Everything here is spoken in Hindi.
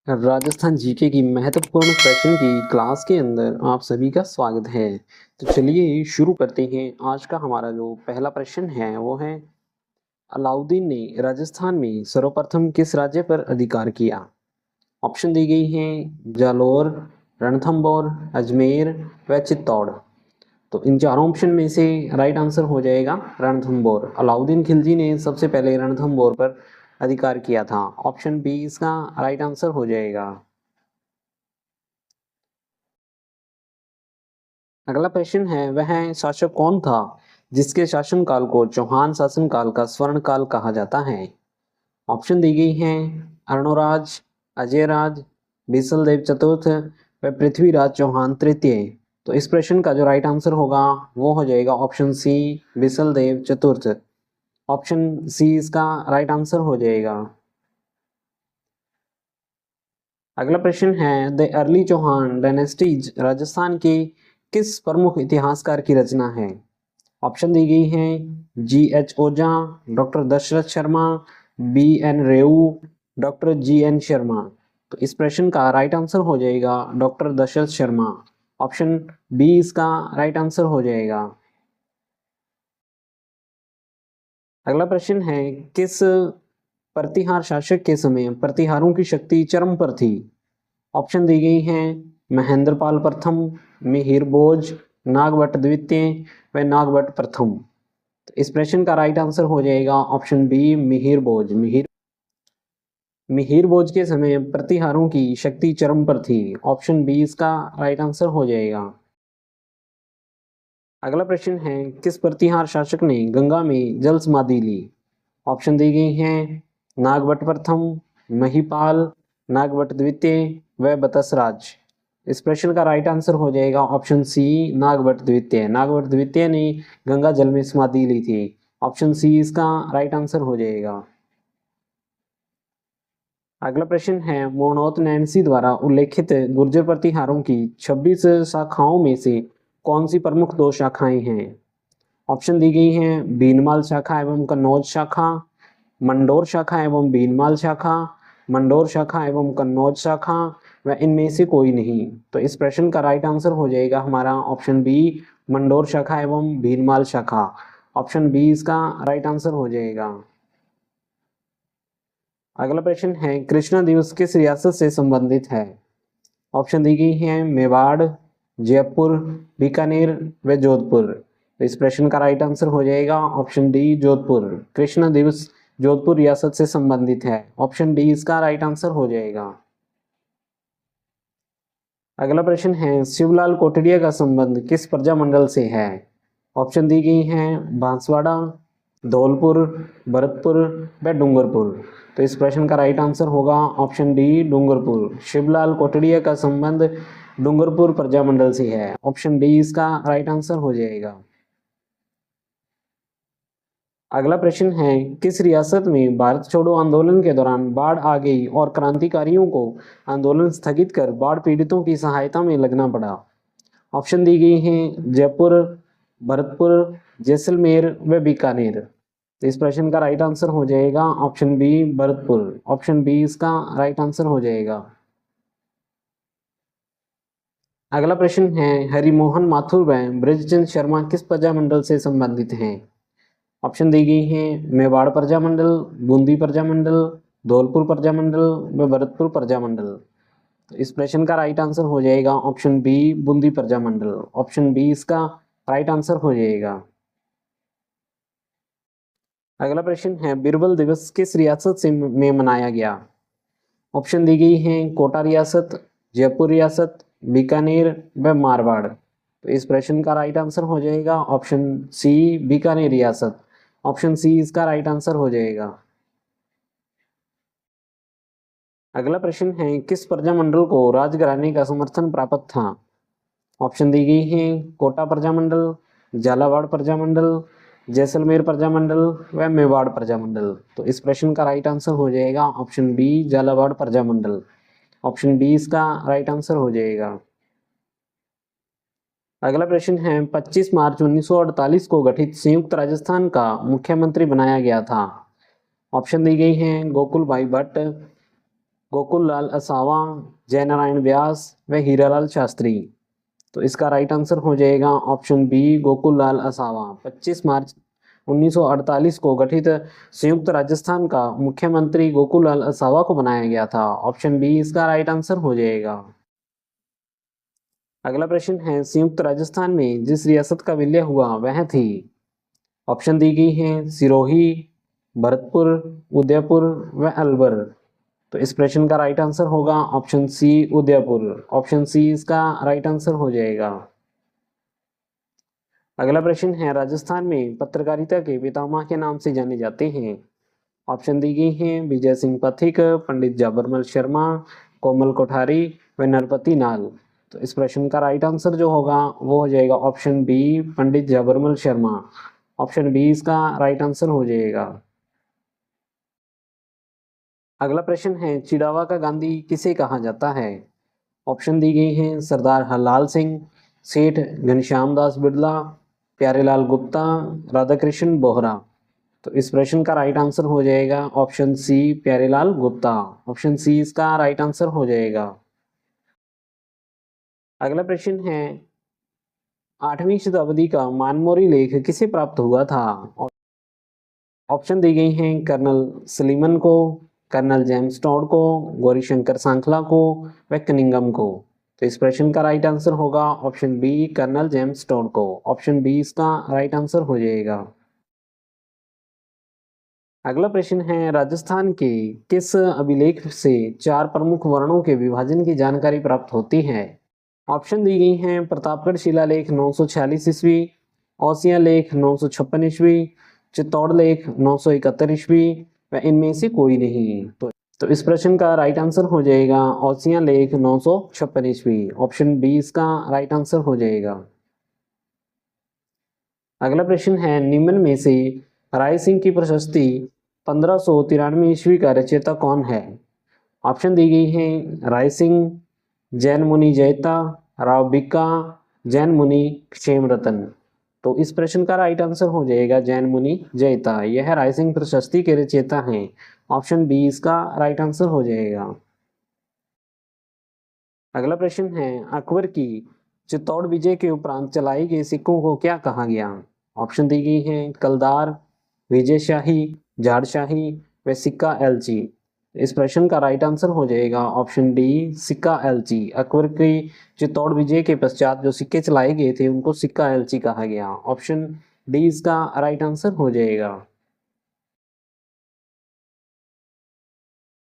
राजस्थान जीके की महत्वपूर्ण प्रश्न की क्लास के अंदर आप सभी का स्वागत है। तो चलिए शुरू करते हैं। आज का हमारा जो पहला प्रश्न है वो है, अलाउद्दीन ने राजस्थान में सर्वप्रथम किस राज्य पर अधिकार किया? ऑप्शन दी गई हैं जालोर, रणथंभौर, अजमेर व चित्तौड़। तो इन चारों ऑप्शन में से राइट आंसर हो जाएगा रणथंभौर। अलाउद्दीन खिलजी ने सबसे पहले रणथंभौर पर अधिकार किया था। ऑप्शन बी इसका राइट आंसर हो जाएगा। अगला प्रश्न है, वह शासक कौन था जिसके शासनकाल को चौहान शासनकाल का स्वर्ण काल कहा जाता है? ऑप्शन दी गई हैं अर्णोराज, अजयराज, बीसलदेव चतुर्थ व पृथ्वीराज चौहान तृतीय। तो इस प्रश्न का जो राइट आंसर होगा वो हो जाएगा ऑप्शन सी, बीसलदेव चतुर्थ। ऑप्शन सी इसका राइट आंसर हो जाएगा। अगला प्रश्न है, the early Chauhan dynasties Rajasthan के किस प्रमुख इतिहासकार की रचना है? ऑप्शन दी गई हैं G H Ojha, doctor Dashrath Sharma, B N Reu, doctor G N Sharma. तो इस प्रश्न का राइट आंसर हो जाएगा doctor Dashrath Sharma. Option B इसका राइट आंसर हो जाएगा। अगला प्रश्न है, किस प्रतिहार शासक के समय प्रतिहारों की शक्ति चरम पर थी? ऑप्शन दी गई हैं महेंद्रपाल प्रथम, मिहिर भोज, नागभट्ट द्वितीय व नागभट्ट प्रथम। तो इस प्रश्न का राइट आंसर हो जाएगा ऑप्शन बी, मिहिर भोज। मिहिर भोज के समय प्रतिहारों की शक्ति चरम पर थी। ऑप्शन बी इसका राइट आंसर हो जाएगा। अगला प्रश्न है, किस प्रतिहार शासक ने गंगा में जल समाधि ली? ऑप्शन दी गई हैं नागभट्ट प्रथम, महिपाल, नागभट्ट द्वितीय व बतसराज। इस प्रश्न का राइट आंसर हो जाएगा ऑप्शन सी, नागभट्ट द्वितीय। नागभट्ट द्वितीय ने गंगा जल में समाधि ली थी। ऑप्शन सी इसका राइट आंसर हो जाएगा। अगला प्रश्न है, मोर्नौत नैन्सी द्वारा उल्लेखित गुर्जर प्रतिहारों की 26 शाखाओं में से कौन सी प्रमुख दो शाखाएं हैं? ऑप्शन दी गई हैं भीनमाल शाखा एवं कन्नौज शाखा, मंडोर शाखा एवं भीनमाल शाखा, मंडोर शाखा एवं कन्नौज शाखा व इनमें से कोई नहीं। तो इस प्रश्न का राइट आंसर हो जाएगा हमारा ऑप्शन बी, मंडोर शाखा एवं भीनमाल शाखा। ऑप्शन बी इसका राइट आंसर हो जाएगा। अगला प्रश्न है, कृष्णा दिवस किस रियासत से संबंधित है? ऑप्शन दी गई हैं मेवाड़, जयपुर, बीकानेर व जोधपुर। तो इस प्रश्न का राइट आंसर हो जाएगा ऑप्शन डी, जोधपुर। कृष्ण दिवस जोधपुर रियासत से संबंधित है। ऑप्शन डी इसका राइट आंसर हो जाएगा। अगला प्रश्न है, शिवलाल कोटड़िया का संबंध किस प्रजामंडल से है? ऑप्शन दी गई हैं बांसवाड़ा, धौलपुर, भरतपुर व डूंगरपुर। तो इस प्रश्न का राइट आंसर होगा ऑप्शन डी, डूंगरपुर। शिवलाल कोटड़िया का संबंध डूंगरपुर प्रजामंडल से है। ऑप्शन डी इसका राइट आंसर हो जाएगा। अगला प्रश्न है, किस रियासत में भारत छोड़ो आंदोलन के दौरान बाढ़ आ गई और क्रांतिकारियों को आंदोलन स्थगित कर बाढ़ पीड़ितों की सहायता में लगना पड़ा? ऑप्शन दी गई हैं जयपुर, भरतपुर, जैसलमेर व बीकानेर। तो इस प्रश्न का राइट आंसर हो जाएगा option B, Bharatpur. Option B इसका राइट आंसर हो जाएगा। अगला प्रश्न है, हरिमोहन माथुर व ब्रजचंद शर्मा किस प्रजामंडल से संबंधित हैं? ऑप्शन दी गई हैं मेवाड़ प्रजामंडल, बूंदी प्रजामंडल, धौलपुर प्रजामंडल व भरतपुर प्रजामंडल। तो इस प्रश्न का राइट आंसर हो जाएगा option B, Bundi Prajamandal. Option B इसका राइट आंसर हो जाएगा। अगला प्रश्न है, बीरबल दिवस किस रियासत से में मनाया गया? ऑप्शन दी गई हैं कोटा रियासत, जयपुर रियासत, बीकानेर व मारवाड़। तो इस प्रश्न का राइट आंसर हो जाएगा ऑप्शन सी, बीकानेर रियासत। ऑप्शन सी इसका राइट आंसर हो जाएगा। अगला प्रश्न है, किस प्रजामंडल को राजघराने का समर्थन प्राप्त था? ऑप्शन दी गई हैं कोटा प्रजामंडल, झालावाड़ प्रजामंडल, जैसलमेर प्रजामंडल व मेवाड़ प्रजामंडल। तो इस प्रश्न का राइट आंसर हो जाएगा option B, Jhalawar Prajamandal. Option B इसका राइट आंसर हो जाएगा। अगला प्रश्न है, 25 मार्च 1948 को गठित संयुक्त राजस्थान का मुख्यमंत्री बनाया गया था। ऑप्शन दी गई हैं गोकुल भाई भट्ट, गोकुललाल असावा, जयनारायण व्यास व हीरालाल शास्त्री। तो इसका राइट आंसर हो जाएगा ऑप्शन बी गोकुललाल असावा। 25 मार्च 1948 को गठित संयुक्त राजस्थान का मुख्यमंत्री गोकुललाल असावा को बनाया गया था। ऑप्शन बी इसका राइट आंसर हो जाएगा। अगला प्रश्न है संयुक्त राजस्थान में जिस रियासत का विलय हुआ वह थी। ऑप्शन दी गई है सिरोही, भरतपुर, उदयपुर व अलवर। तो इस प्रश्न का राइट आंसर होगा option C Udaipur. Option C इसका राइट आंसर हो जाएगा। अगला प्रश्न है राजस्थान में पत्रकारिता के पितामह के नाम से जाने जाते हैं। ऑप्शन दी गई हैं विजय सिंह पथिक, पंडित जाबरमल शर्मा, कोमल कोठारी व नरपति नाल। तो इस प्रश्न का राइट आंसर जो होगा वो हो जाएगा ऑप्शन बी पंडित जाबरमल शर्मा। ऑप्शन बी इसका राइट आंसर हो जाएगा। अगला प्रश्न है चिड़ावा का गांधी किसे कहा जाता है। ऑप्शन दी गई हैं सरदार हरलाल सिंह, सेठ घनश्याम दास बिड़ला, प्यारेलाल गुप्ता, राधाकृष्ण बोहरा। तो इस प्रश्न का राइट आंसर हो जाएगा option C Pyarelal Gupta. Option C इसका राइट आंसर हो जाएगा। अगला प्रश्न है 8वीं शताब्दी का मानमोरी लेख किसे प्राप्त हुआ था। ऑप्शन दी गई हैं कर्नल सलीमन को, कर्नल जेम्स टॉड को, गौरीशंकर सांखला को व कनिंगम को। तो इस प्रश्न का राइट आंसर होगा option B colonel James Tod को। ऑप्शन बी इसका राइट आंसर हो जाएगा। अगला प्रश्न है राजस्थान के किस अभिलेख से 4 प्रमुख वर्णों के विभाजन की जानकारी प्राप्त होती है। ऑप्शन दी गई हैं प्रतापगढ़ शिलालेख 946 ईस्वी, औसिया लेख 956 ईस्वी, चित्तौड़ लेख 971 ईस्वी व इनमें से कोई नहीं। तो इस प्रश्न का राइट आंसर हो जाएगा औसिया लेख 956 ईस्वी। ऑप्शन बी इसका राइट आंसर हो जाएगा। अगला प्रश्न है निम्न में से राय सिंह की प्रशस्ति 1593 ईस्वी का रचयिता कौन है। ऑप्शन दी गई हैं राय सिंह, जैन मुनि जयता, राव बिक्का, जैन मुनि क्षेमरतन। तो इस प्रश्न का राइट आंसर हो जाएगा जैन मुनि जयता। यह राय सिंह प्रशस्ति के रचयिता हैं। ऑप्शन बी इसका राइट आंसर हो जाएगा। अगला प्रश्न है अकबर की चित्तौड़ विजय के उपरांत चलाई गई सिक्कों को क्या कहा गया। ऑप्शन दी गई हैं कलदार, विजयशाही, झाड़शाही व सिक्का एलची। इस प्रश्न का राइट आंसर हो जाएगा ऑप्शन डी सिक्का एलची। अकबर की चित्तौड़ विजय के पश्चात जो सिक्के चलाए गए थे उनको सिक्का एलची कहा गया। ऑप्शन डी इसका राइट आंसर हो जाएगा।